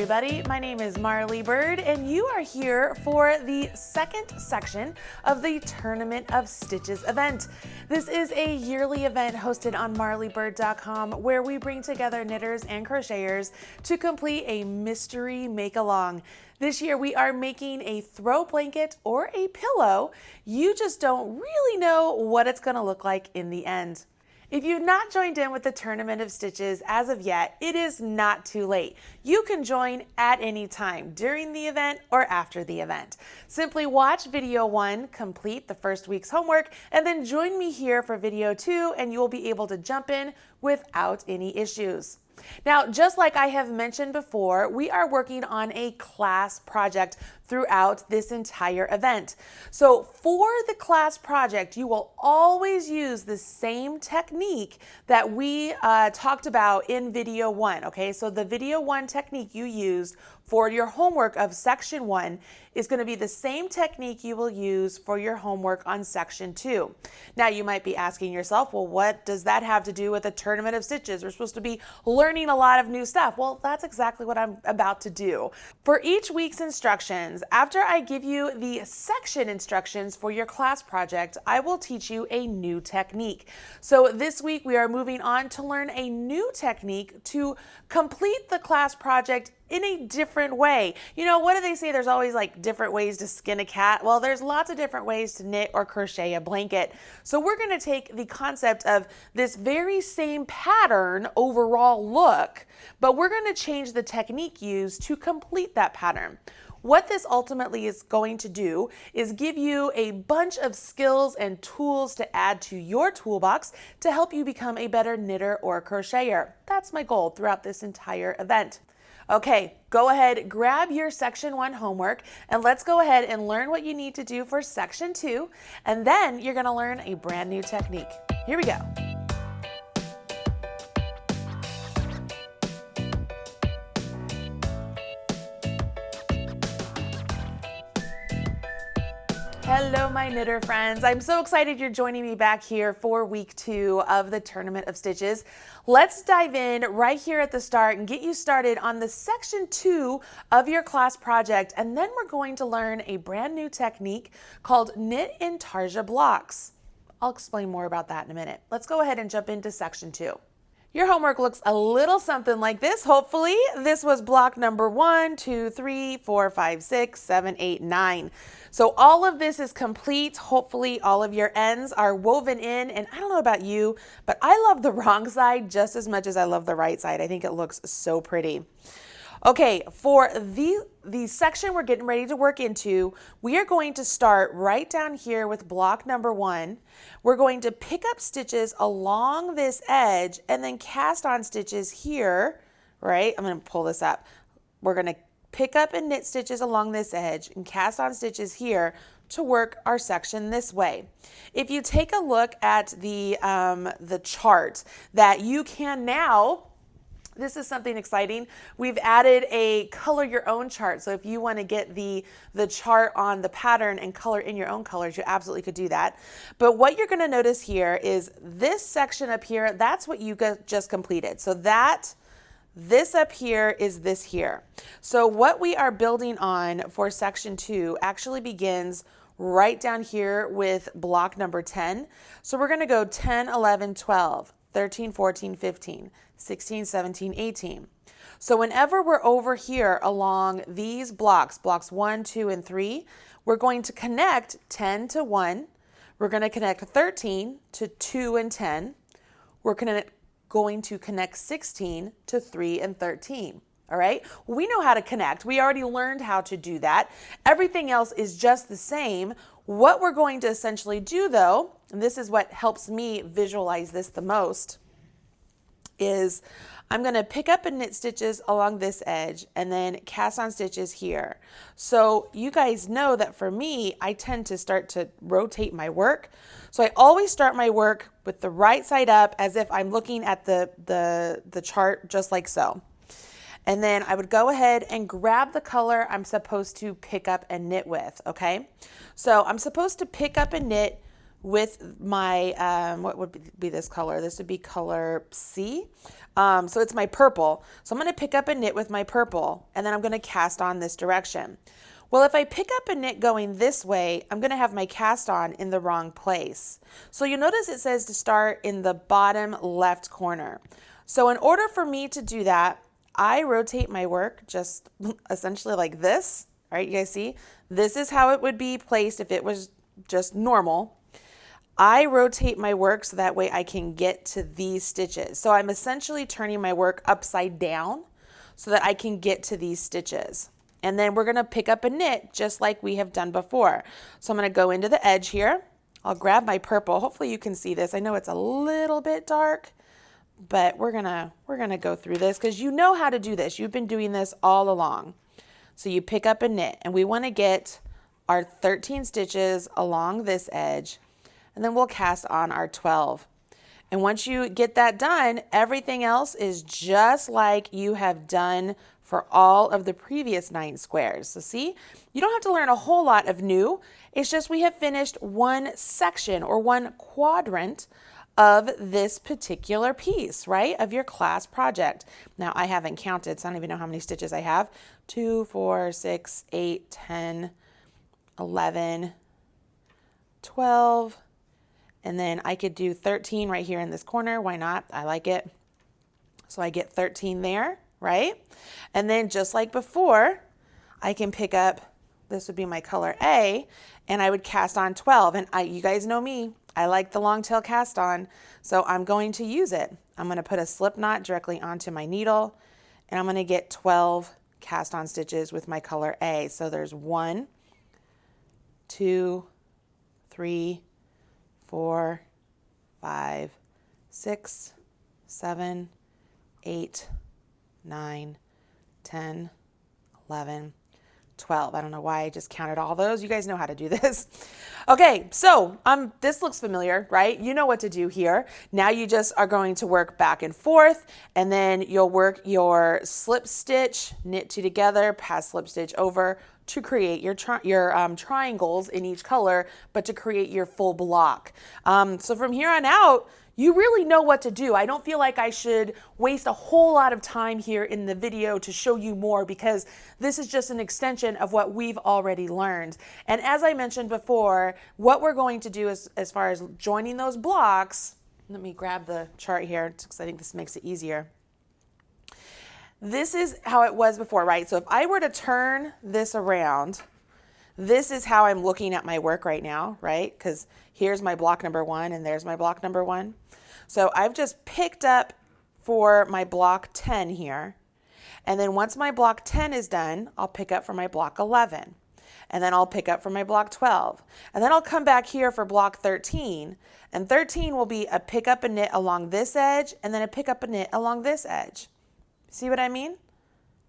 everybody, my name is Marley Bird and you are here for the second section of the Tournament of Stitches event. This is a yearly event hosted on marleybird.com where we bring together knitters and crocheters to complete a mystery make-along. This year we are making a throw blanket or a pillow. You just don't really know what it's going to look like in the end. If you've not joined in with the Tournament of Stitches as of yet, it is not too late. You can join at any time during the event or after the event. Simply watch video 1, complete the first week's homework, and then join me here for video 2 and you'll be able to jump in without any issues. Now, just like I have mentioned before, we are working on a class project throughout this entire event. So for the class project, you will always use the same technique that we talked about in video 1, okay? So the video 1 technique you used for your homework of section 1 is going to be the same technique you will use for your homework on section 2. Now you might be asking yourself, well, what does that have to do with a Tournament of Stitches? We're supposed to be learning a lot of new stuff. Well, that's exactly what I'm about to do. For each week's instructions, after I give you the section instructions for your class project, I will teach you a new technique. So this week we are moving on to learn a new technique to complete the class project in a different way. You know, what do they say? There's always like different ways to skin a cat. Well, there's lots of different ways to knit or crochet a blanket. So we're going to take the concept of this very same pattern overall look, but we're going to change the technique used to complete that pattern. What this ultimately is going to do is give you a bunch of skills and tools to add to your toolbox to help you become a better knitter or crocheter. That's my goal throughout this entire event. Okay, go ahead, grab your section 1 homework, and let's go ahead and learn what you need to do for section 2, and then you're going to learn a brand new technique. Here we go. Hello, my knitter friends. I'm so excited you're joining me back here for week 2 of the Tournament of Stitches. Let's dive in right here at the start and get you started on the section 2 of your class project. And then we're going to learn a brand new technique called Knit Intarsia blocks. I'll explain more about that in a minute. Let's go ahead and jump into section 2. Your homework looks a little something like this. Hopefully, this was block number 1, 2, 3, 4, 5, 6, 7, 8, 9. So all of this is complete. Hopefully, all of your ends are woven in. And I don't know about you, but I love the wrong side just as much as I love the right side. I think it looks so pretty. Okay, for the section we're getting ready to work into, we are going to start right down here with block number 1. We're going to pick up stitches along this edge and then cast on stitches here, right? I'm going to pull this up. We're going to pick up and knit stitches along this edge and cast on stitches here to work our section this way. If you take a look at the chart that you can now, this is something exciting. We've added a color your own chart. So if you want to get the chart on the pattern and color in your own colors, you absolutely could do that. But what you're going to notice here is this section up here, that's what you just completed. So this up here is this here. So what we are building on for section 2 actually begins right down here with block number 10. So we're going to go 10, 11, 12, 13, 14, 15, 16, 17, 18. So whenever we're over here along these blocks 1, 2, and 3, we're going to connect 10 to 1. We're going to connect 13 to 2 and 10. We're going to connect 16 to 3 and 13. All right, we know how to connect. We already learned how to do that. Everything else is just the same. What we're going to essentially do though, and this is what helps me visualize this the most, is I'm going to pick up and knit stitches along this edge and then cast on stitches here. So you guys know that for me, I tend to start to rotate my work. So I always start my work with the right side up as if I'm looking at the chart just like so. And then I would go ahead and grab the color I'm supposed to pick up and knit with, okay? So I'm supposed to pick up and knit with my, what would be this color? This would be color C. So it's my purple. So I'm going to pick up a knit with my purple, and then I'm going to cast on this direction. Well, if I pick up a knit going this way, I'm going to have my cast on in the wrong place. So you'll notice it says to start in the bottom left corner. So in order for me to do that, I rotate my work just essentially like this. All right, you guys see? This is how it would be placed if it was just normal. I rotate my work so that way I can get to these stitches. So I'm essentially turning my work upside down so that I can get to these stitches. And then we're going to pick up a knit just like we have done before. So I'm going to go into the edge here. I'll grab my purple. Hopefully you can see this. I know it's a little bit dark, but we're going to go through this because you know how to do this. You've been doing this all along. So you pick up a knit, and we want to get our 13 stitches along this edge, and then we'll cast on our 12. And once you get that done, everything else is just like you have done for all of the previous 9 squares. So see, you don't have to learn a whole lot of new. It's just we have finished one section or one quadrant of this particular piece, right, of your class project. Now, I haven't counted, so I don't even know how many stitches I have. 2, 4, 6, 8, 10, 11, 12, and then I could do 13 right here in this corner. Why not? I like it. So I get 13 there, right? And then just like before, I can pick up, this would be my color A, and I would cast on 12. And you guys know me, I like the long tail cast on, so I'm going to use it. I'm going to put a slip knot directly onto my needle, and I'm going to get 12 cast on stitches with my color A. So there's 1, 2, 3, 4, 5, 6, 7, 8, 9, 10, 11, 12. I don't know why I just counted all those. You guys know how to do this. Okay, so this looks familiar, right? You know what to do here. Now you just are going to work back and forth, and then you'll work your slip stitch, knit 2 together, pass slip stitch over to create your triangles in each color, but to create your full block. So from here on out, you really know what to do. I don't feel like I should waste a whole lot of time here in the video to show you more, because this is just an extension of what we've already learned. And as I mentioned before, what we're going to do is, as far as joining those blocks, let me grab the chart here because I think this makes it easier. This is how it was before, right? So if I were to turn this around, this is how I'm looking at my work right now, right? Because here's my block number 1 and there's my block number 1. So I've just picked up for my block 10 here. And then once my block 10 is done, I'll pick up for my block 11. And then I'll pick up for my block 12. And then I'll come back here for block 13. And 13 will be a pick up a knit along this edge and then a pick up a knit along this edge. See what I mean?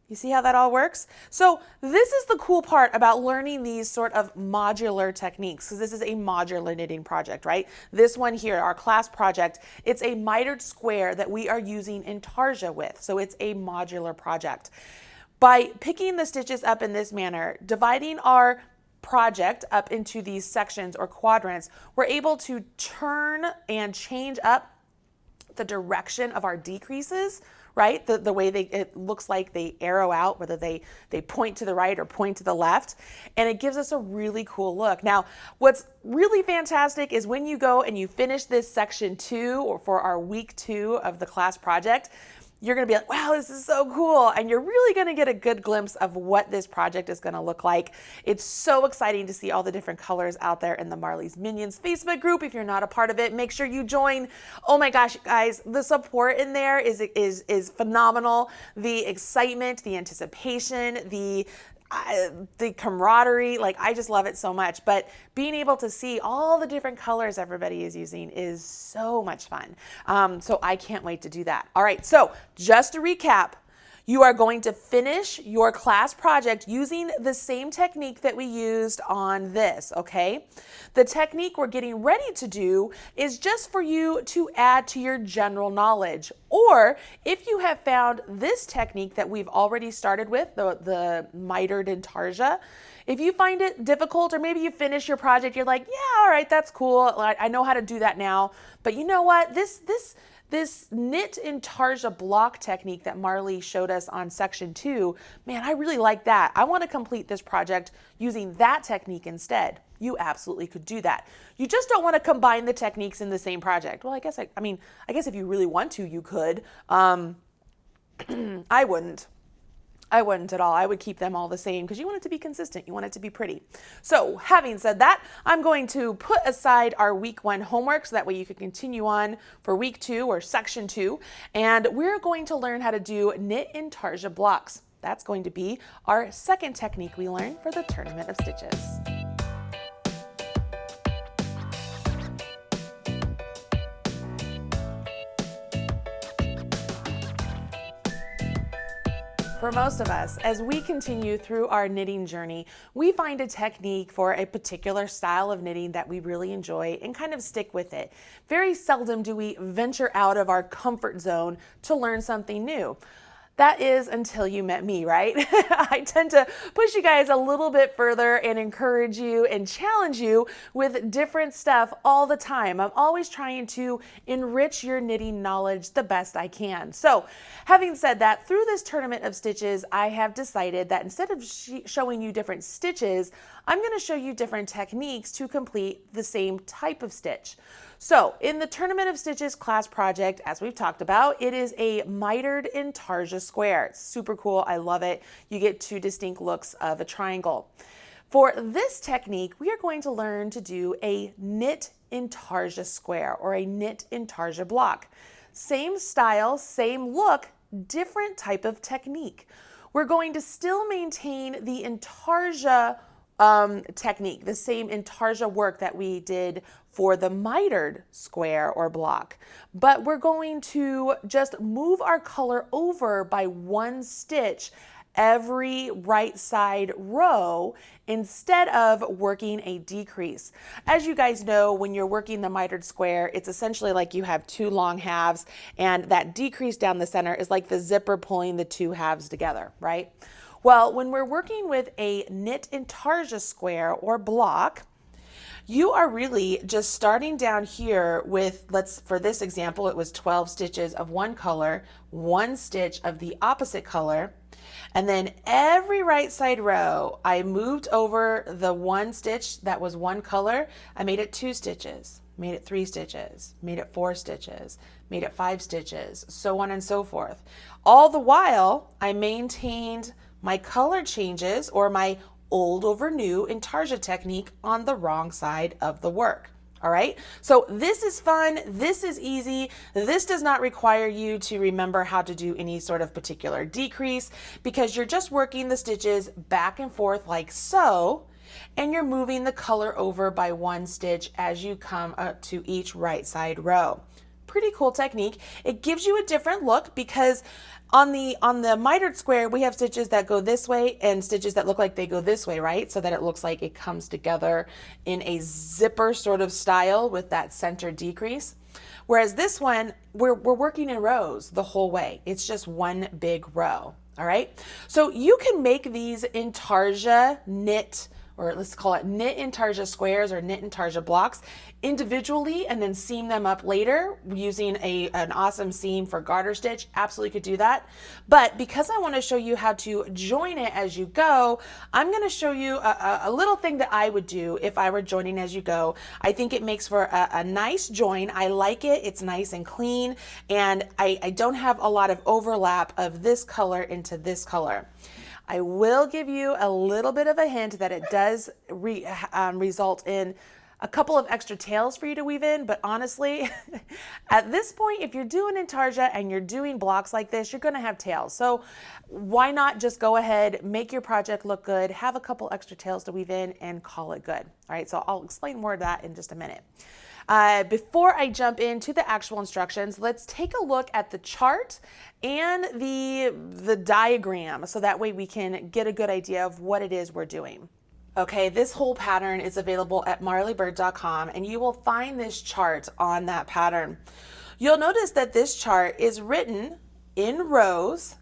You see how that all works? So this is the cool part about learning these sort of modular techniques, because this is a modular knitting project, right? This one here, our class project, it's a mitered square that we are using Intarsia with. So it's a modular project. By picking the stitches up in this manner, dividing our project up into these sections or quadrants, we're able to turn and change up the direction of our decreases, right? The way it looks like they arrow out, whether they point to the right or point to the left, and it gives us a really cool look. Now, what's really fantastic is when you go and you finish this section 2, or for our week 2 of the class project, you're going to be like, wow, this is so cool. And you're really going to get a good glimpse of what this project is going to look like. It's so exciting to see all the different colors out there in the Marley's Minions Facebook group. If you're not a part of it, make sure you join. Oh my gosh, guys, the support in there is phenomenal. The excitement, the anticipation, the camaraderie, like I just love it so much. But being able to see all the different colors everybody is using is so much fun. So I can't wait to do that. All right, so just to recap, you are going to finish your class project using the same technique that we used on this, okay? The technique we're getting ready to do is just for you to add to your general knowledge. Or if you have found this technique that we've already started with, the mitered Intarsia, if you find it difficult, or maybe you finish your project, you're like, yeah, all right, that's cool. I know how to do that now. But you know what? This knit Intarsia block technique that Marley showed us on section 2, man, I really like that. I want to complete this project using that technique instead. You absolutely could do that. You just don't want to combine the techniques in the same project. Well, I guess if you really want to, you could. I wouldn't. I wouldn't at all. I would keep them all the same because you want it to be consistent. You want it to be pretty. So having said that, I'm going to put aside our week 1 homework so that way you can continue on for week 2 or section 2. And we're going to learn how to do knit Intarsia blocks. That's going to be our second technique we learn for the Tournament of Stitches. For most of us, as we continue through our knitting journey, we find a technique for a particular style of knitting that we really enjoy and kind of stick with it. Very seldom do we venture out of our comfort zone to learn something new. That is until you met me, right? I tend to push you guys a little bit further and encourage you and challenge you with different stuff all the time. I'm always trying to enrich your knitting knowledge the best I can. So having said that, through this Tournament of Stitches, I have decided that instead of showing you different stitches, I'm going to show you different techniques to complete the same type of stitch. So in the Tournament of Stitches class project, as we've talked about, it is a mitered Intarsia square. It's super cool. I love it. You get 2 distinct looks of a triangle. For this technique, we are going to learn to do a knit Intarsia square or a knit Intarsia block. Same style, same look, different type of technique. We're going to still maintain the Intarsia technique, the same Intarsia work that we did for the mitered square or block, but we're going to just move our color over by 1 stitch every right side row instead of working a decrease. As you guys know, when you're working the mitered square, it's essentially like you have 2 long halves, and that decrease down the center is like the zipper pulling the 2 halves together, right? Well, when we're working with a knit Intarsia square or block, you are really just starting down here with, for this example, it was 12 stitches of one color, 1 stitch of the opposite color, and then every right side row, I moved over the 1 stitch that was 1 color. I made it 2 stitches, made it 3 stitches, made it 4 stitches, made it 5 stitches, so on and so forth. All the while, I maintained my color changes or my old over new Intarsia technique on the wrong side of the work. All right, so this is fun, this is easy, this does not require you to remember how to do any sort of particular decrease because you're just working the stitches back and forth like so, and you're moving the color over by 1 stitch as you come up to each right side row. Pretty cool technique. It gives you a different look because on the mitered square, we have stitches that go this way and stitches that look like they go this way, right? So that it looks like it comes together in a zipper sort of style with that center decrease. Whereas this one, we're working in rows the whole way. It's just 1 big row, all right? So you can make these Intarsia knit, or let's call it knit Intarsia squares or knit Intarsia blocks individually and then seam them up later using an awesome seam for garter stitch. Absolutely could do that. But because I want to show you how to join it as you go, I'm going to show you a little thing that I would do if I were joining as you go. I think it makes for a nice join. I like it. It's nice and clean, and I don't have a lot of overlap of this color into this color. I will give you a little bit of a hint that it does result in a couple of extra tails for you to weave in, but honestly, at this point, if you're doing Intarsia and you're doing blocks like this, you're gonna have tails. So why not just go ahead, make your project look good, have a couple extra tails to weave in and call it good. All right, so I'll explain more of that in just a minute. Before I jump into the actual instructions, let's take a look at the chart and the diagram so that way we can get a good idea of what it is we're doing. Okay, this whole pattern is available at marleybird.com and you will find this chart on that pattern. You'll notice that this chart is written in rows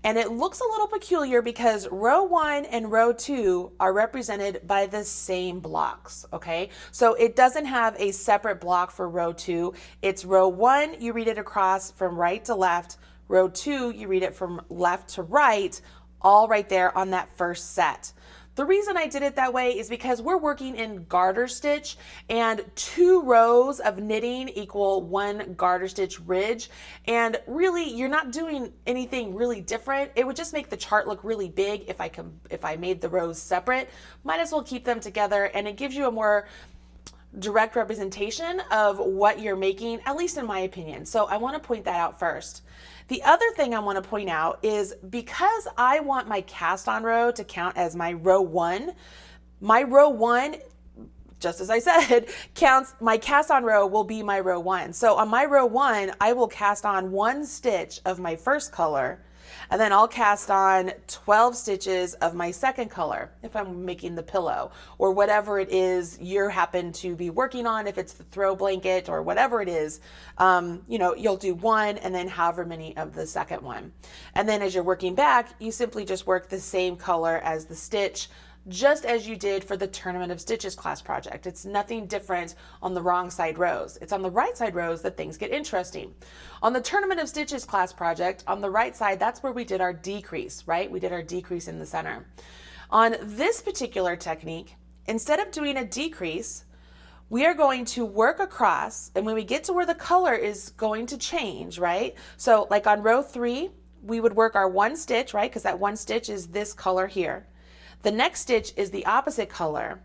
And it looks a little peculiar because row 1 and row 2 are represented by the same blocks, okay? So it doesn't have a separate block for row 2. It's row 1, you read it across from right to left. Row 2, you read it from left to right, all right there on that first set. The reason I did it that way is because we're working in garter stitch, and 2 rows of knitting equal 1 garter stitch ridge. And really, you're not doing anything really different. It would just make the chart look really big if I made the rows separate. Might as well keep them together, and it gives you a more direct representation of what you're making, at least in my opinion. So I want to point that out first. The other thing I want to point out is because I want my cast on row to count as my row 1, just as I said, counts, my cast on row will be my row 1. So on my row 1, I will cast on 1 stitch of my first color, and then I'll cast on 12 stitches of my second color if I'm making the pillow or whatever it is you happen to be working on. If it's the throw blanket or whatever it is, you'll do 1 and then however many of the second one. And then as you're working back, you simply just work the same color as the stitch, just as you did for the Tournament of Stitches class project. It's nothing different on the wrong side rows. It's on the right side rows that things get interesting. On the Tournament of Stitches class project, on the right side, that's where we did our decrease, right? We did our decrease in the center. On this particular technique, instead of doing a decrease, we are going to work across, and when we get to where the color is going to change, right? So like on row 3, we would work our 1 stitch, right? Because that 1 stitch is this color here. The next stitch is the opposite color.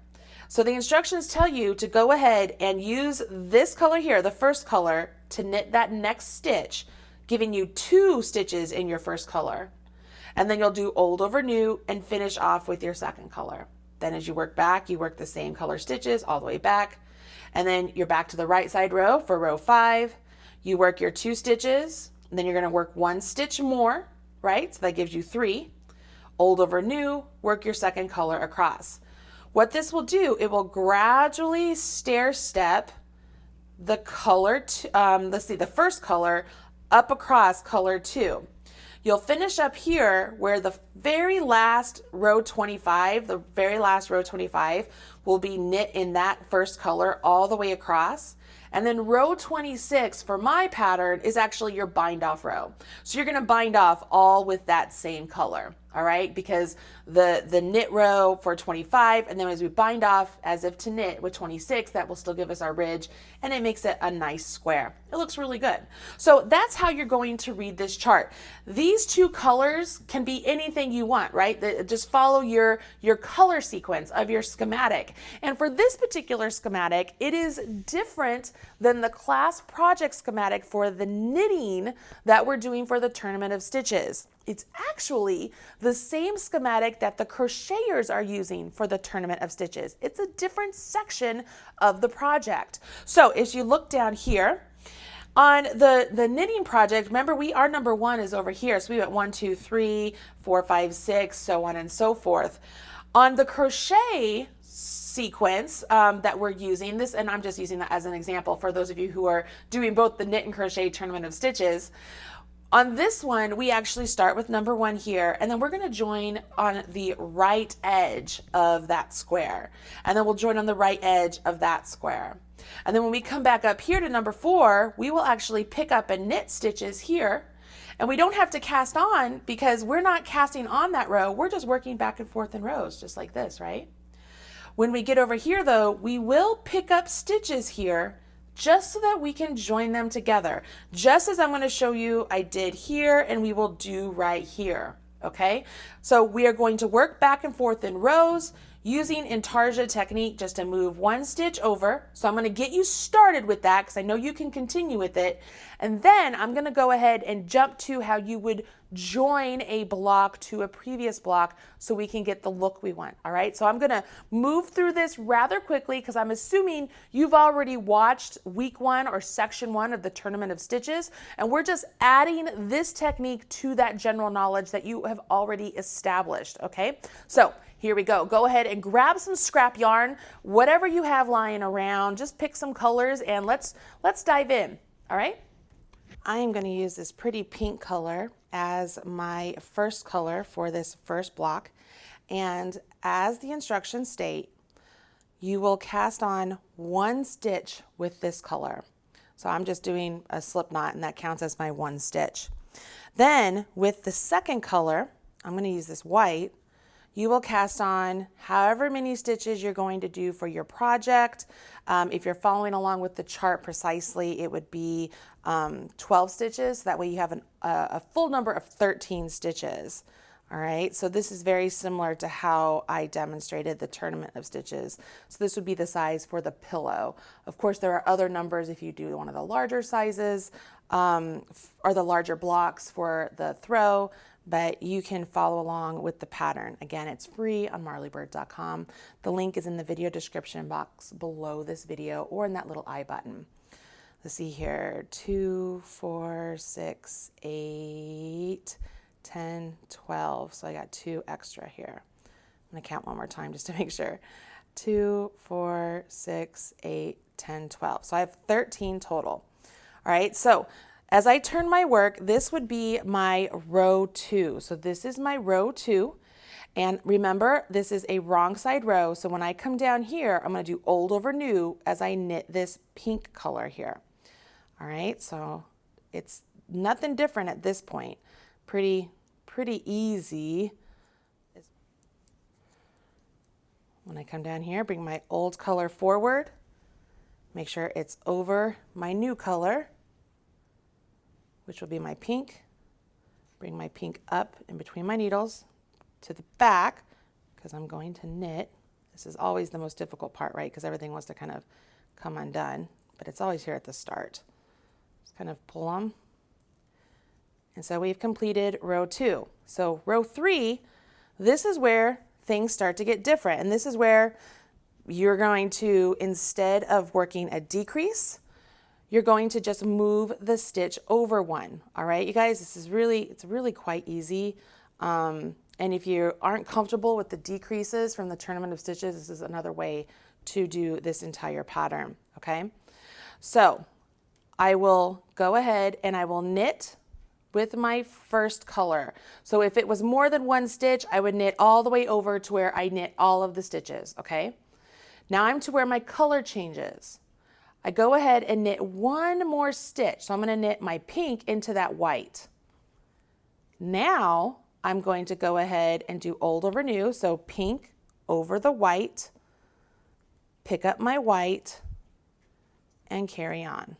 So the instructions tell you to go ahead and use this color here, the first color, to knit that next stitch, giving you 2 stitches in your first color. And then you'll do old over new and finish off with your second color. Then as you work back, you work the same color stitches all the way back. And then you're back to the right side row for row 5. You work your 2 stitches, and then you're going to work 1 stitch more, right? So that gives you 3. Old over new, work your second color across. What this will do, it will gradually stair step the color, the first color up across color 2. You'll finish up here where the very last row 25, will be knit in that first color all the way across. And then row 26 for my pattern is actually your bind off row. So you're going to bind off all with that same color. All right, because the knit row for 25, and then as we bind off as if to knit with 26, that will still give us our ridge, and it makes it a nice square. It looks really good. So that's how you're going to read this chart. These 2 colors can be anything you want, right? Just follow your color sequence of your schematic. And for this particular schematic, it is different than the class project schematic for the knitting that we're doing for the Tournament of Stitches. It's actually the same schematic that the crocheters are using for the Tournament of Stitches. It's a different section of the project. So as you look down here, on the knitting project, remember our number 1 is over here. So we went 1, 2, 3, 4, 5, 6, so on and so forth. On the crochet sequence that we're using this, and I'm just using that as an example for those of you who are doing both the knit and crochet Tournament of Stitches. On this one, we actually start with number 1 here, and then we're going to join on the right edge of that square. And then we'll join on the right edge of that square. And then when we come back up here to number 4, we will actually pick up and knit stitches here. And we don't have to cast on because we're not casting on that row. We're just working back and forth in rows, just like this, right? When we get over here, though, we will pick up stitches here just so that we can join them together. Just as I'm going to show you I did here, and we will do right here, okay? So we are going to work back and forth in rows using Intarsia technique just to move 1 stitch over. So I'm going to get you started with that because I know you can continue with it. And then I'm going to go ahead and jump to how you would join a block to a previous block so we can get the look we want. All right, so I'm going to move through this rather quickly because I'm assuming you've already watched week 1 or section 1 of the Tournament of Stitches, and we're just adding this technique to that general knowledge that you have already established. Okay, so here we go. Go ahead and grab some scrap yarn, whatever you have lying around. Just pick some colors and let's dive in. All right. I am going to use this pretty pink color as my first color for this first block. And as the instructions state, you will cast on 1 stitch with this color. So I'm just doing a slip knot, and that counts as my 1 stitch. Then with the second color, I'm going to use this white. You will cast on however many stitches you're going to do for your project. If you're following along with the chart precisely, it would be 12 stitches. That way you have a full number of 13 stitches. All right, so this is very similar to how I demonstrated the tournament of stitches. So this would be the size for the pillow. Of course, there are other numbers if you do one of the larger sizes or the larger blocks for the throw, but you can follow along with the pattern. Again, it's free on marleybird.com. The link is in the video description box below this video or in that little I button. Let's see here, 2, 4, 6, 8, 10, 12. So I got 2 extra here. I'm going to count one more time just to make sure. 2, 4, 6, 8, 10, 12. So I have 13 total. All right, so as I turn my work, this would be my row 2. So this is my row 2. And remember, this is a wrong side row. So when I come down here, I'm going to do old over new as I knit this pink color here. All right, so it's nothing different at this point. Pretty easy. When I come down here, bring my old color forward. Make sure it's over my new color, which will be my pink. Bring my pink up in between my needles to the back because I'm going to knit. This is always the most difficult part, right? Because everything wants to kind of come undone, but it's always here at the start. Just kind of pull them. And so we've completed row 2. So row 3, this is where things start to get different. And this is where you're going to, instead of working a decrease, you're going to just move the stitch over one. All right, you guys, it's really quite easy. And if you aren't comfortable with the decreases from the Tournament of Stitches, this is another way to do this entire pattern, okay? So I will go ahead and I will knit with my first color. So if it was more than 1 stitch, I would knit all the way over to where I knit all of the stitches, okay? Now I'm to where my color changes. I go ahead and knit 1 more stitch. So I'm going to knit my pink into that white. Now I'm going to go ahead and do old over new. So pink over the white, pick up my white, and carry on.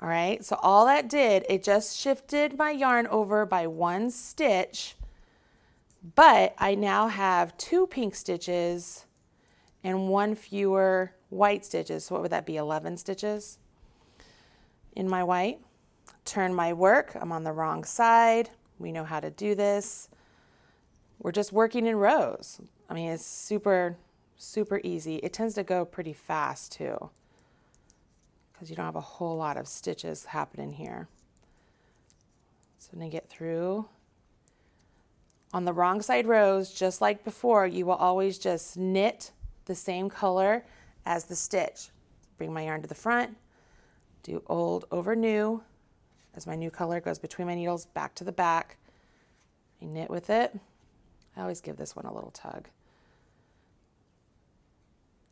All right, so all that did, it just shifted my yarn over by 1 stitch, but I now have 2 pink stitches and 1 fewer white stitches. So what would that be, 11 stitches in my white? Turn my work, I'm on the wrong side. We know how to do this. We're just working in rows. I mean, it's super easy. It tends to go pretty fast too, because you don't have a whole lot of stitches happening here. So I'm going to get through. On the wrong side rows, just like before, you will always just knit the same color as the stitch. Bring my yarn to the front, do old over new, as my new color goes between my needles, back to the back. I knit with it. I always give this one a little tug.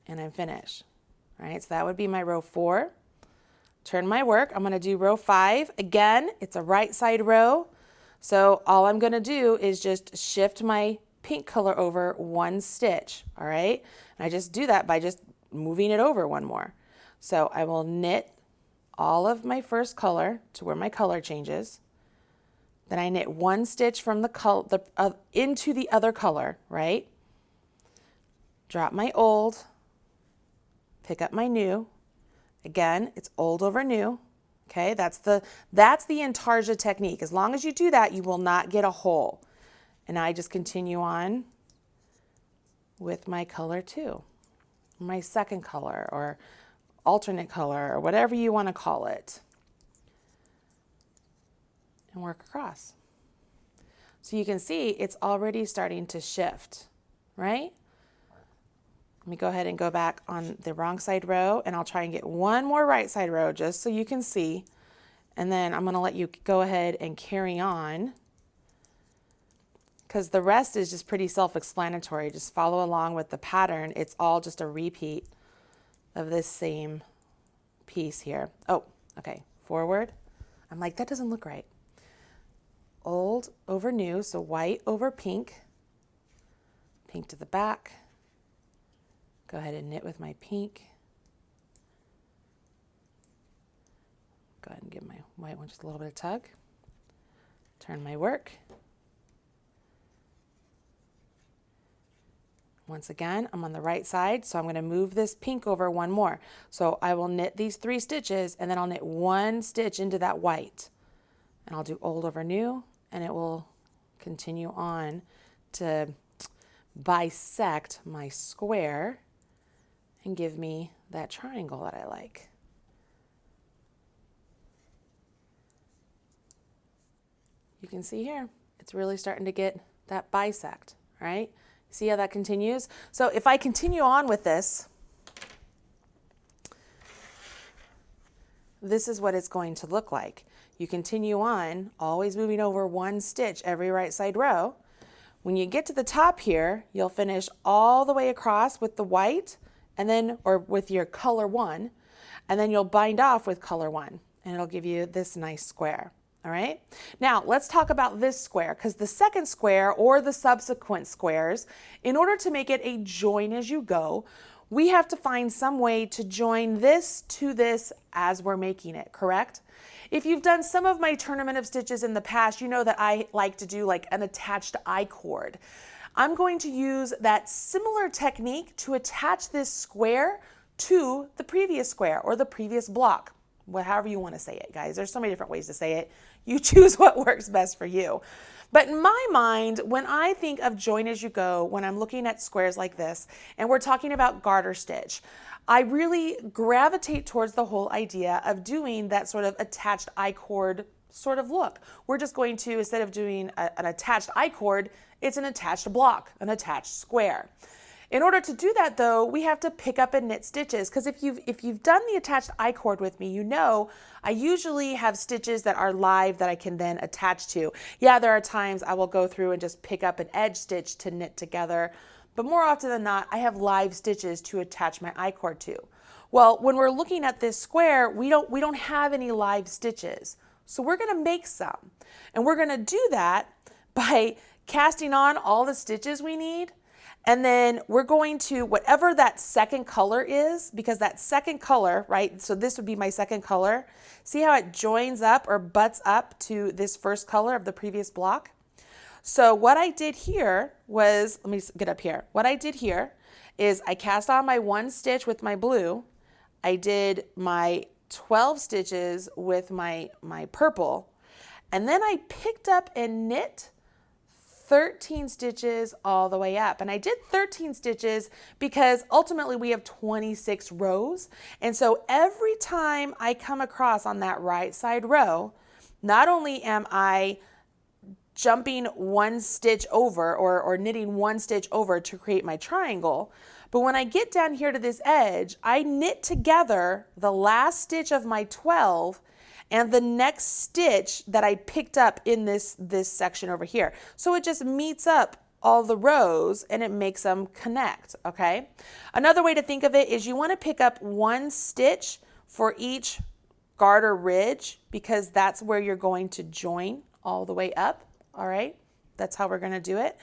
And I'm finished. All right, so that would be my row 4. Turn my work. I'm going to do row 5. Again, it's a right side row. So all I'm going to do is just shift my pink color over 1 stitch. All right. And I just do that by just moving it over 1 more. So I will knit all of my first color to where my color changes. Then I knit 1 stitch from the color into the other color, right? Drop my old, pick up my new. Again, it's old over new. Okay, that's the Intarsia technique. As long as you do that, you will not get a hole. And I just continue on with my color 2, my second color or alternate color or whatever you want to call it, and work across. So you can see it's already starting to shift, right? Let me go ahead and go back on the wrong side row, and I'll try and get 1 more right side row just so you can see. And then I'm going to let you go ahead and carry on, because the rest is just pretty self-explanatory. Just follow along with the pattern. It's all just a repeat of this same piece here. Oh, okay, forward. I'm like, that doesn't look right. Old over new, so white over pink. Pink to the back. Go ahead and knit with my pink. Go ahead and give my white one just a little bit of tug. Turn my work. Once again, I'm on the right side, so I'm going to move this pink over one more. So I will knit these 3 stitches, and then I'll knit 1 stitch into that white. And I'll do old over new, and it will continue on to bisect my square and give me that triangle that I like. You can see here, it's really starting to get that bisect, right? See how that continues? So if I continue on with this, this is what it's going to look like. You continue on, always moving over 1 stitch every right side row. When you get to the top here, you'll finish all the way across with the white, and then, or with your color 1, and then you'll bind off with color 1, and it'll give you this nice square. All right, now let's talk about this square, because the second square or the subsequent squares, in order to make it a join as you go, we have to find some way to join this to this as we're making it, correct? If you've done some of my tournament of stitches in the past, you know that I like to do like an attached I-cord. I'm going to use that similar technique to attach this square to the previous square or the previous block. However you want to say it, guys. There's so many different ways to say it. You choose what works best for you. But in my mind, when I think of join as you go, when I'm looking at squares like this, and we're talking about garter stitch, I really gravitate towards the whole idea of doing that sort of attached I-cord sort of look. We're just going to, instead of doing an attached I-cord, it's an attached block, an attached square. In order to do that though, we have to pick up and knit stitches, because if you've done the attached I-cord with me, you know I usually have stitches that are live that I can then attach to. Yeah, there are times I will go through and just pick up an edge stitch to knit together, but more often than not, I have live stitches to attach my I-cord to. Well, when we're looking at this square, we don't have any live stitches. So we're gonna make some, and we're gonna do that by casting on all the stitches we need. And then we're going to, whatever that second color is, because that second color, right, so this would be my second color. See how it joins up or butts up to this first color of the previous block? So what I did here was, let me get up here. What I did here is I cast on my 1 stitch with my blue. I did my 12 stitches with my purple. And then I picked up and knit 13 stitches all the way up. And I did 13 stitches because ultimately we have 26 rows. And so every time I come across on that right side row, not only am I jumping 1 stitch over or knitting 1 stitch over to create my triangle, but when I get down here to this edge, I knit together the last stitch of my 12 and the next stitch that I picked up in this section over here. So it just meets up all the rows and it makes them connect, okay? Another way to think of it is you want to pick up 1 stitch for each garter ridge, because that's where you're going to join all the way up, all right? That's how we're going to do it.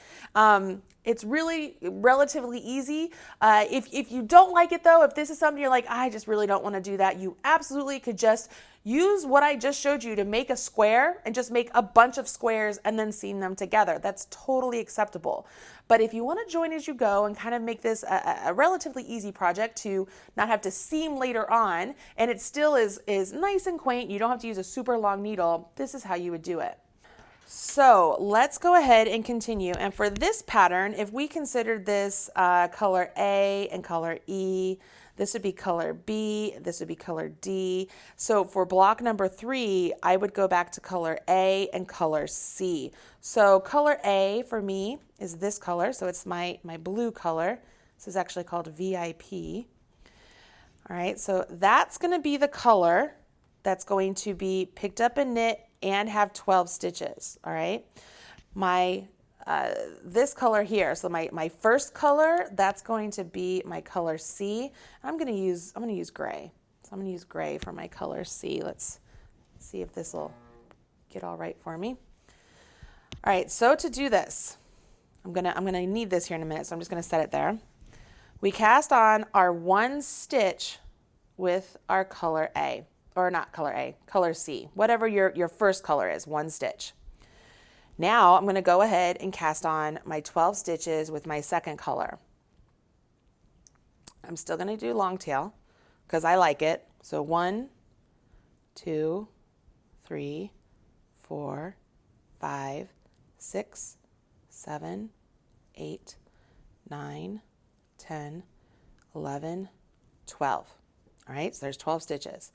It's really relatively easy. If you don't like it though, if this is something you're like, I just really don't want to do that, you absolutely could just use what I just showed you to make a square and just make a bunch of squares and then seam them together. That's totally acceptable. But if you want to join as you go and kind of make this a relatively easy project to not have to seam later on, and it still is nice and quaint, you don't have to use a super long needle, this is how you would do it. So let's go ahead and continue. And for this pattern, if we considered this color A and color E, this would be color B, this would be color D. So for block number 3, I would go back to color A and color C. So color A for me is this color. So it's my blue color. This is actually called VIP. All right, so that's going to be the color that's going to be picked up and knit and have 12 stitches, all right? My this color here, so my first color, that's going to be my color C. I'm gonna use gray. So I'm gonna use gray for my color C. Let's see if this will get all right for me. All right, so to do this, I'm gonna need this here in a minute, so I'm just gonna set it there. We cast on our one stitch with our color A, or not color A, color C, whatever your first color is, one stitch. Now I'm going to go ahead and cast on my 12 stitches with my second color. I'm still going to do long tail because I like it. So 1, 2, 3, 4, 5, 6, 7, 8, 9, 10, 11, 12. All right, so there's 12 stitches.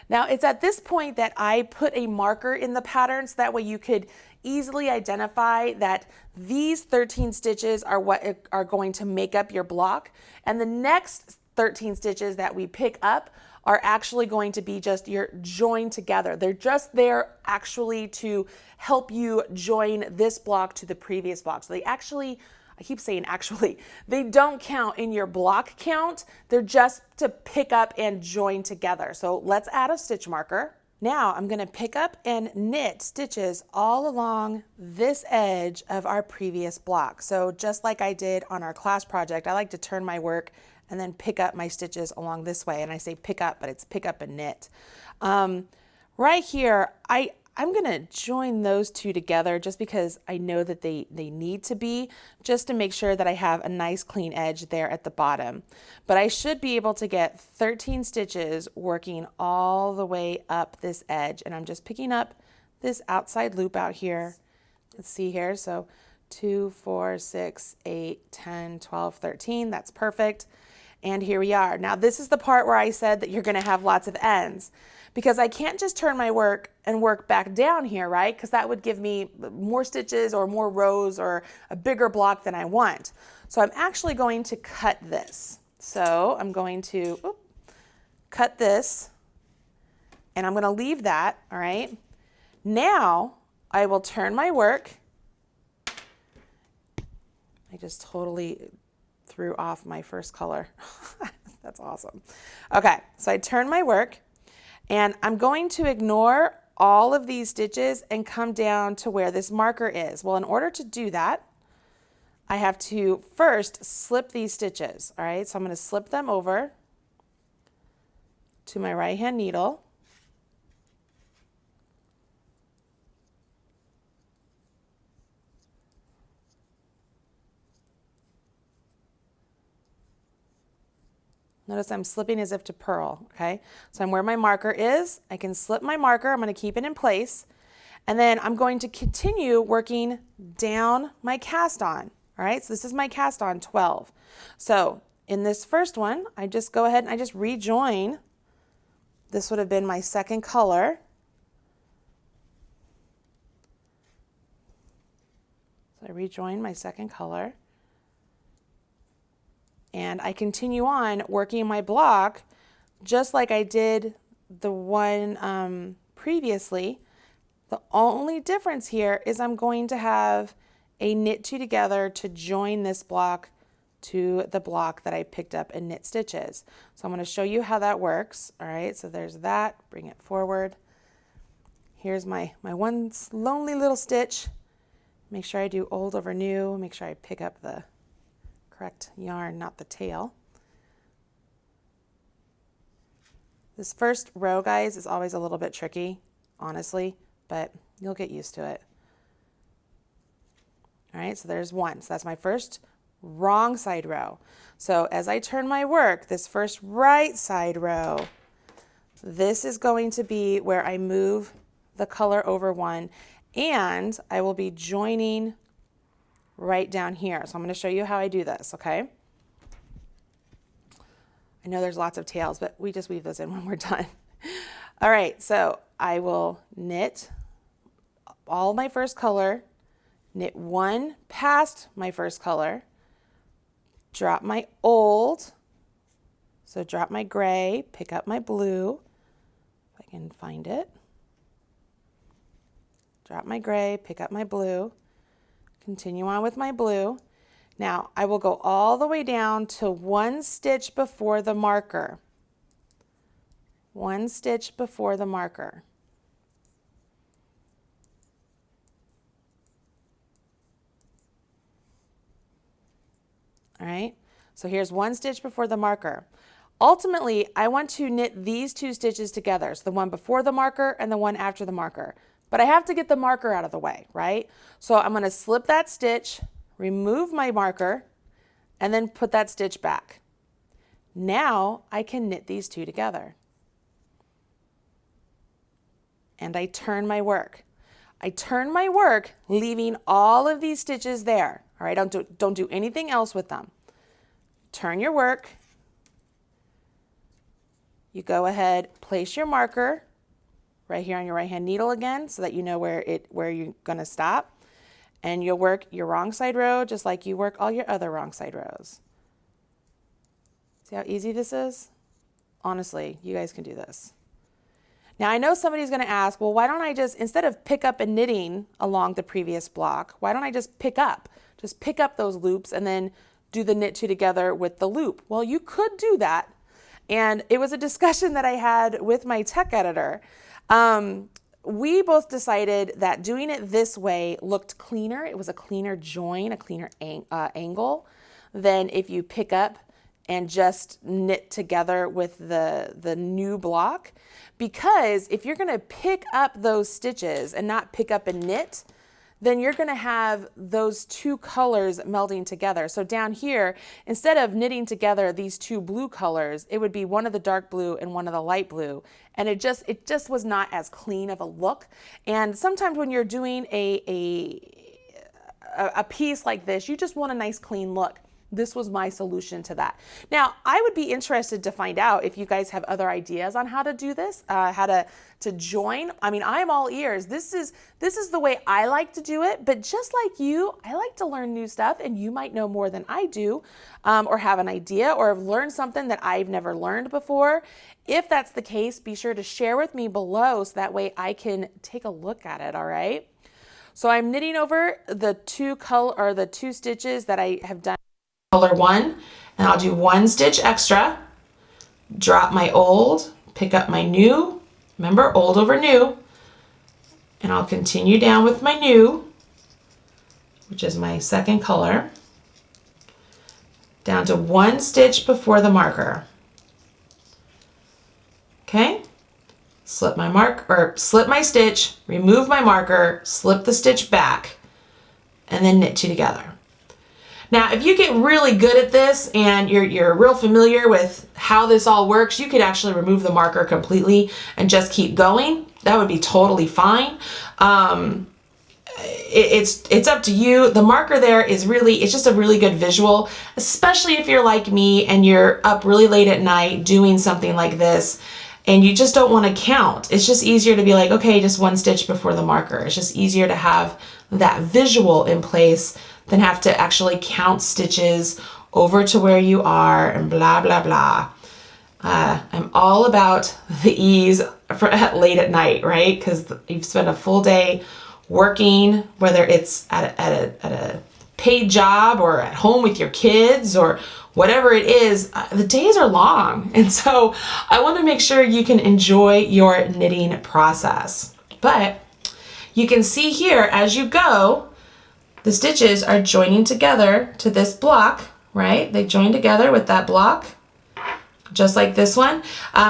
Now it's at this point that I put a marker in the pattern so that way you could easily identify that these 13 stitches are what are going to make up your block, and the next 13 stitches that we pick up are actually going to be just your join together. They're just there actually to help you join this block to the previous block. So they actually, I keep saying actually, they don't count in your block count. They're just to pick up and join together. So let's add a stitch marker. Now I'm going to pick up and knit stitches all along this edge of our previous block. So just like I did on our class project, I like to turn my work and then pick up my stitches along this way. And I say pick up, but it's pick up and knit. Right here, I'm going to join those two together just because I know that they need to be, just to make sure that I have a nice clean edge there at the bottom. But I should be able to get 13 stitches working all the way up this edge. And I'm just picking up this outside loop out here. Let's see here. So 2, 4, 6, 8, 10, 12, 13. That's perfect. And here we are. Now this is the part where I said that you're going to have lots of ends, because I can't just turn my work and work back down here, right? Because that would give me more stitches or more rows or a bigger block than I want. So I'm actually going to cut this. So I'm going to cut this, and I'm going to leave that, all right? Now I will turn my work. I just totally threw off my first color. That's awesome. Okay, so I turn my work, and I'm going to ignore all of these stitches and come down to where this marker is. Well, in order to do that, I have to first slip these stitches, all right? So I'm going to slip them over to my right hand needle. Notice I'm slipping as if to purl, okay? So I'm where my marker is. I can slip my marker. I'm going to keep it in place. And then I'm going to continue working down my cast on, all right? So this is my cast on 12. So in this first one, I just go ahead and I just rejoin. This would have been my second color. So I rejoin my second color. And I continue on working my block just like I did the one previously. The only difference here is I'm going to have a knit two together to join this block to the block that I picked up and knit stitches. So I'm going to show you how that works. All right, so there's that. Bring it forward. Here's my one lonely little stitch. Make sure I do old over new. Make sure I pick up the correct yarn, not the tail. This first row, guys, is always a little bit tricky, honestly, but you'll get used to it. All right, so there's one. So that's my first wrong side row. So as I turn my work, this first right side row, this is going to be where I move the color over one, and I will be joining right down here. So I'm going to show you how I do this, okay? I know there's lots of tails, but we just weave those in when we're done. All right, so I will knit all my first color, knit one past my first color, drop my old, so drop my gray, pick up my blue. If I can find it. Drop my gray, pick up my blue, continue on with my blue. Now I will go all the way down to 1 stitch before the marker. 1 stitch before the marker. All right, so here's 1 stitch before the marker. Ultimately, I want to knit these 2 stitches together, so the one before the marker and the one after the marker. But I have to get the marker out of the way, right? So I'm going to slip that stitch, remove my marker, and then put that stitch back. Now I can knit these 2 together. And I turn my work. I turn my work, leaving all of these stitches there. All right, don't do anything else with them. Turn your work. You go ahead, place your marker right here on your right hand needle again so that you know where you're going to stop. And you'll work your wrong side row just like you work all your other wrong side rows. See how easy this is? Honestly, you guys can do this. Now I know somebody's going to ask, well, why don't I just, instead of pick up and knitting along the previous block, why don't I just pick up those loops and then do the knit 2 together with the loop? Well, you could do that. And it was a discussion that I had with my tech editor. We both decided that doing it this way looked cleaner. It was a cleaner join, a cleaner angle than if you pick up and just knit together with the new block. Because if you're going to pick up those stitches and not pick up and knit, then you're going to have those 2 colors melding together. So down here, instead of knitting together these 2 blue colors, it would be one of the dark blue and one of the light blue. And it just was not as clean of a look. And sometimes when you're doing a piece like this, you just want a nice clean look. This was my solution to that. Now, I would be interested to find out if you guys have other ideas on how to do this, how to join. I mean, I'm all ears. This is the way I like to do it, but just like you, I like to learn new stuff, and you might know more than I do, or have an idea, or have learned something that I've never learned before. If that's the case, be sure to share with me below so that way I can take a look at it, all right? So I'm knitting over the 2 stitches that I have done. Color 1, and I'll do 1 stitch extra, drop my old, pick up my new, remember old over new, and I'll continue down with my new, which is my second color, down to 1 stitch before the marker. Okay, slip my stitch, remove my marker, slip the stitch back, and then knit 2 together. Now, if you get really good at this and you're real familiar with how this all works, you could actually remove the marker completely and just keep going. That would be totally fine. It's up to you. The marker there is it's just a really good visual, especially if you're like me and you're up really late at night doing something like this and you just don't want to count. It's just easier to be like, okay, just 1 stitch before the marker. It's just easier to have that visual in place than have to actually count stitches over to where you are and blah, blah, blah. I'm all about the ease for late at night, right? Because you've spent a full day working, whether it's at a paid job or at home with your kids or whatever it is, the days are long. And so I want to make sure you can enjoy your knitting process. But you can see here as you go, the stitches are joining together to this block, right? They join together with that block, just like this one.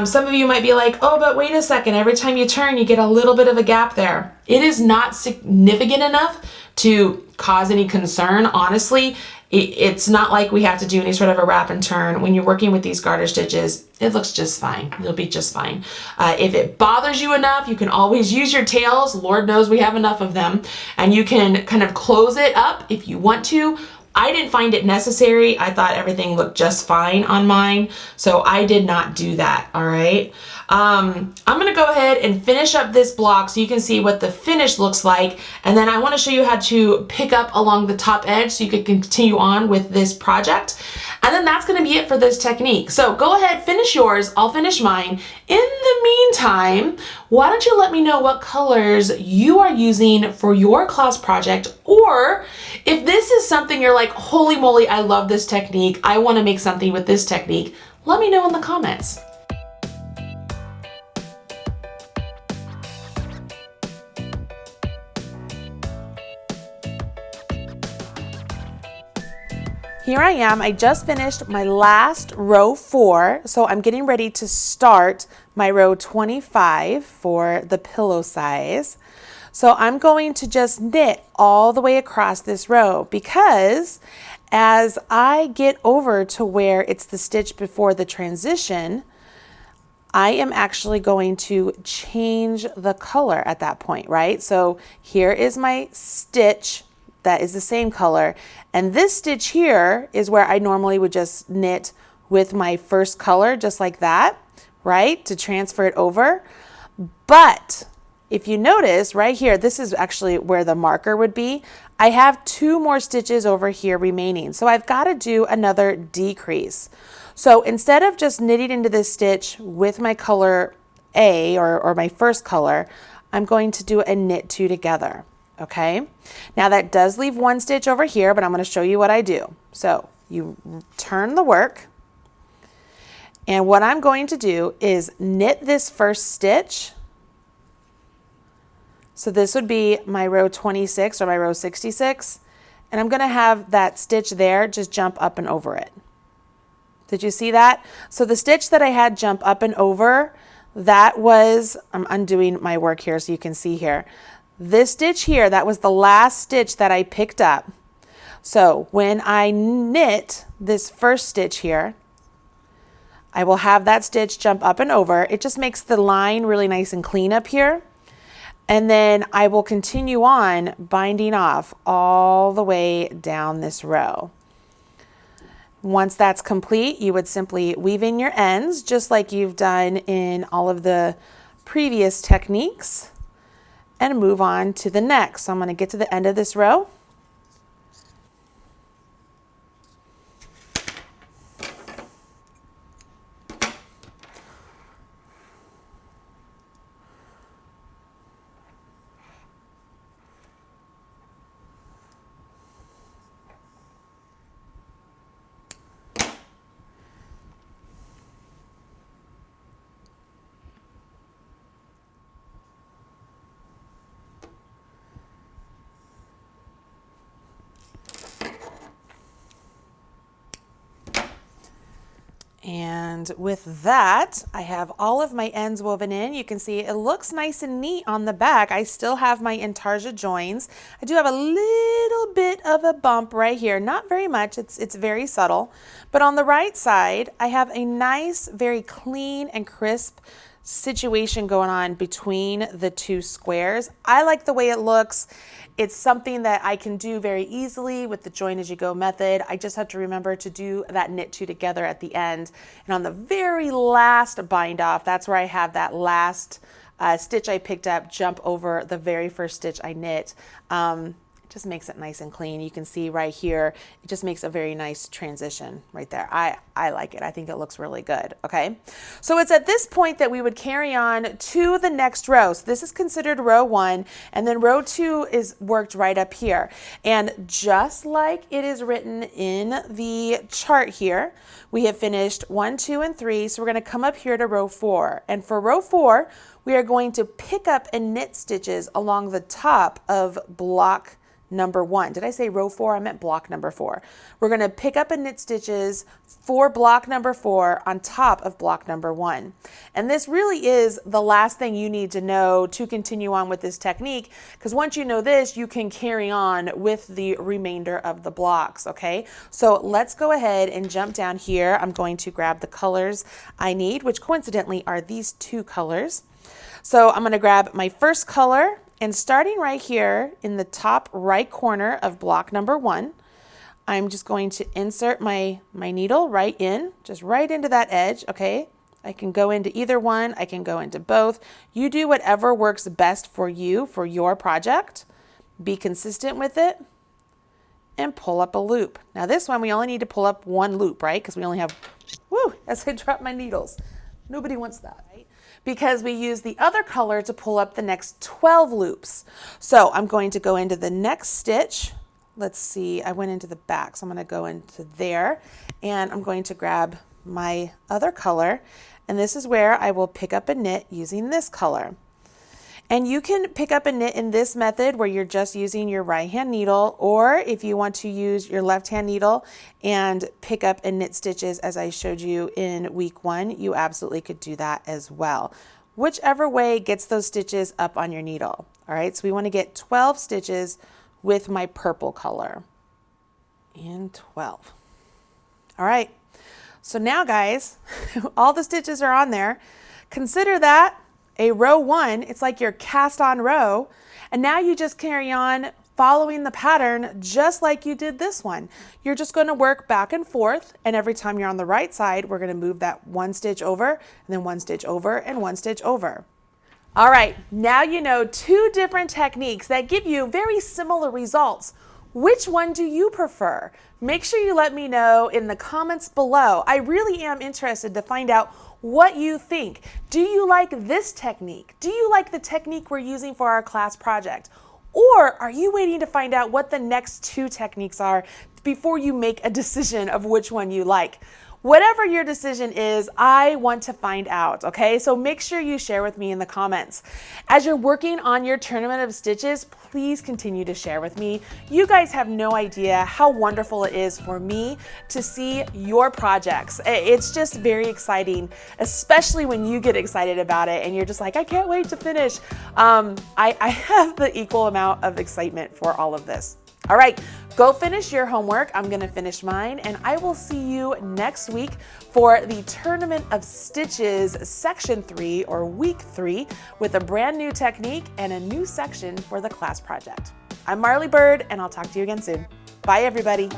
Some of you might be like, oh, but wait a second. Every time you turn, you get a little bit of a gap there. It is not significant enough to cause any concern. Honestly, it's not like we have to do any sort of a wrap and turn. When you're working with these garter stitches, it looks just fine. You'll be just fine. If it bothers you enough, you can always use your tails. Lord knows we have enough of them. And you can kind of close it up if you want to, I didn't find it necessary. I thought everything looked just fine on mine, so I did not do that, all right? I'm gonna go ahead and finish up this block so you can see what the finish looks like, and then I wanna show you how to pick up along the top edge so you can continue on with this project. And then that's gonna be it for this technique. So go ahead, finish yours, I'll finish mine. In the meantime, why don't you let me know what colors you are using for your class project, or if this is something you're like, holy moly, I love this technique, I wanna make something with this technique, let me know in the comments. Here I am, I just finished my last row 4, so I'm getting ready to start my row 25 for the pillow size. So I'm going to just knit all the way across this row, because as I get over to where it's the stitch before the transition, I am actually going to change the color at that point, right? So here is my stitch that is the same color, and this stitch here is where I normally would just knit with my first color, just like that, right, to transfer it over. But if you notice right here, this is actually where the marker would be. I have 2 more stitches over here remaining, so I've got to do another decrease. So instead of just knitting into this stitch with my color A, or my first color, I'm going to do a knit 2 together. Okay, now that does leave 1 stitch over here, but I'm going to show you what I do. So you turn the work, and what I'm going to do is knit this first stitch. So this would be my row 26 or my row 66, and I'm going to have that stitch there just jump up and over it. Did you see that? So the stitch that I had jump up and over, that was, I'm undoing my work here so you can see here. This stitch here, that was the last stitch that I picked up. So when I knit this first stitch here, I will have that stitch jump up and over. It just makes the line really nice and clean up here. And then I will continue on binding off all the way down this row. Once that's complete, you would simply weave in your ends, just like you've done in all of the previous techniques, and move on to the next. So I'm going to get to the end of this row. And with that, I have all of my ends woven in. You can see it looks nice and neat on the back. I still have my Intarsia joins. I do have a little bit of a bump right here, not very much, it's very subtle. But on the right side, I have a nice, very clean and crisp situation going on between the 2 squares. I like the way it looks. It's something that I can do very easily with the join as you go method. I just have to remember to do that knit 2 together at the end. And on the very last bind off, that's where I have that last stitch I picked up jump over the very first stitch I knit. It just makes it nice and clean. You can see right here, it just makes a very nice transition right there. I like it. I think it looks really good. Okay, so it's at this point that we would carry on to the next row. So this is considered row 1, and then row 2 is worked right up here. And just like it is written in the chart here, we have finished 1, 2, and 3. So we're going to come up here to row 4. And for row 4, we are going to pick up and knit stitches along the top of block number 1. Did I say row 4? I meant block number 4. We're going to pick up and knit stitches for block number 4 on top of block number 1. And this really is the last thing you need to know to continue on with this technique, because once you know this, you can carry on with the remainder of the blocks. Okay, so let's go ahead and jump down here. I'm going to grab the colors I need, which coincidentally are these 2 colors. So I'm going to grab my first color, and starting right here in the top right corner of block number 1, I'm just going to insert my needle right in, just right into that edge, okay? I can go into either one, I can go into both. You do whatever works best for you, for your project. Be consistent with it and pull up a loop. Now this one, we only need to pull up one loop, right? Because we only have, woo, as I drop my needles. Nobody wants that, right? Because we use the other color to pull up the next 12 loops. So I'm going to go into the next stitch. Let's see, I went into the back, so I'm going to go into there, and I'm going to grab my other color, and this is where I will pick up a knit using this color. And you can pick up a knit in this method where you're just using your right hand needle, or if you want to use your left hand needle and pick up and knit stitches as I showed you in week 1, you absolutely could do that as well. Whichever way gets those stitches up on your needle. All right, so we want to get 12 stitches with my purple color. And 12. All right, so now guys, all the stitches are on there. Consider that a row 1, it's like your cast on row, and now you just carry on following the pattern just like you did this one. You're just going to work back and forth, and every time you're on the right side, we're going to move that 1 stitch over, and then 1 stitch over, and 1 stitch over. All right, now you know 2 different techniques that give you very similar results. Which one do you prefer? Make sure you let me know in the comments below. I really am interested to find out what you think. Do you like this technique? Do you like the technique we're using for our class project? Or are you waiting to find out what the next 2 techniques are before you make a decision of which one you like? Whatever your decision is, I want to find out, okay? So make sure you share with me in the comments. As you're working on your tournament of stitches, please continue to share with me. You guys have no idea how wonderful it is for me to see your projects. It's just very exciting, especially when you get excited about it and you're just like, I can't wait to finish. I have the equal amount of excitement for all of this. All right, go finish your homework. I'm gonna finish mine, and I will see you next week for the Tournament of Stitches section 3 or week 3 with a brand new technique and a new section for the class project. I'm Marley Bird, and I'll talk to you again soon. Bye everybody.